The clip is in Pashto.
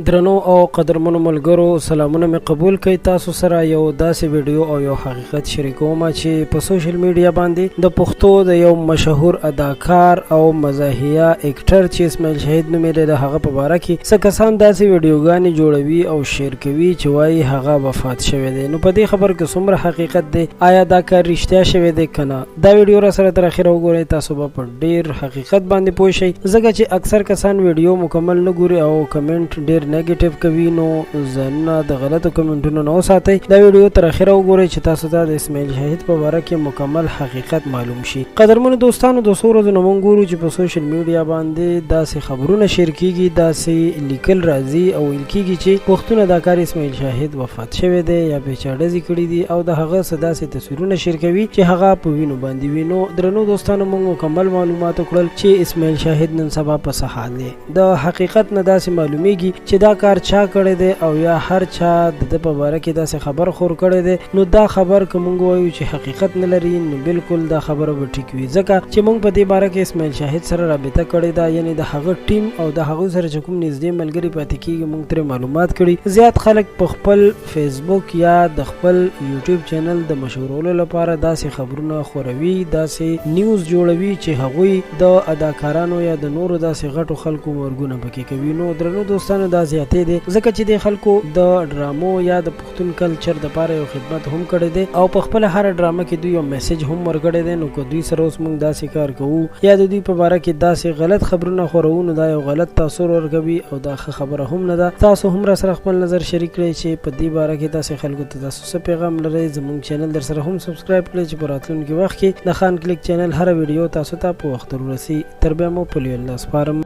درنو او قدرمنو ملګرو سلامونه مې قبول کړئ. تاسو سره یو داسې ویډیو او یو حقیقت شریکوم چې په سوشل میډیا باندې د پښتو د یو مشهور اداکار او مزاحیه اکټر چې اسماعیل شهید نوم یې د هغه په باره کې څه کسان داسې ویډیوګانې جوړوي او شیر کوي چې وایي هغه وفات شوی دی. نو په دې خبر کې څومره حقیقت دی؟ آیا دا کار رښتیا شوی دی که نه؟ دا ویډیو را سره تر اخره وګورئ. تاسو به په ډیر حقیقت باندې پوه شئ، ځکه چې اکثر کسان ویډیو مکمل نه ګوري او کمنټ ډیر نیگیټیو کوي. نو ځانونه د غلطو کمنټونو نه وساتئ. دا ویډیو تر اخره وګورئ چې تاسو ته د اسماعیل شهید په باره کې مکمل حقیقت معلوم شي. قدرمنو دوستانو، د څو ورځو نه موږ ګورو چې په سوشل میډیا باندې داسې خبرونه شیر کیږي، داسې لیکل راځي او ویل کیږي چې پښتون اداکار اسماعیل شهید وفات شوی دی یا پیچاډزې کړي دي او د هغه څه داسې تصویرونه شیر کوي چې هغه په وینو باندې وي. نو درنو دوستانو، موږ مکمل معلومات وکړل چې اسماعیل شهید نن سبا په څه حال دی. د حقیقت نه داسې معلومیږي چې دا کار چا کړی دی او یا هر چا د په باره کې داسې خبر خور کړی دی. نو دا خبر که موږ وایو چې حقیقت نه لري، نو بالکل دا خبره به ټیک وي، ځکه چې موږ په دې باره کې اسماعیل شهید سره رابطه کړې ده، یعنی د هغه ټیم او د هغوی سره چې کوم نږدې ملګري پاتې کېږي موږ ترې معلومات کړي. زیات خلک په خپل فیسبوک یا د خپل یوټیوب چینل د مشهورولو لپاره داسې خبرونه خوروي، داسې نیوز جوړوي چې هغوی د اداکارانو یا د نورو داسې غټو خلکو مرګونه پکې کوي. نو درنو دوستانو، دا زیاتې دی ځکه چې د خلکو د ډرامو یا د پښتون کلچر د پاره یو خدمت هم کړی دی او په خپل هر ډرامه کې دوی یو میسج هم ورکړی دی. نو که دوی سره اوس موږ داسې کار کوو یا د دوی په باره کې داسې غلط خبرونه خورو، نو دا یو غلط تاثر ورکوي او دا ښه خبره هم نه ده. تاسو هم را سره خپل نظر شریک کړئ چې په دې باره کې تاسو خلکو ته تاسو څه پیغام لرئ. زموږ چینل در سره هم سبسکرایب کړئ چې په راتلونکي وخت کې د خان کلیک چینل هر ویډیو تاسو ته په وخت ورسي. تر بیا مو په لیدو الله سپارم.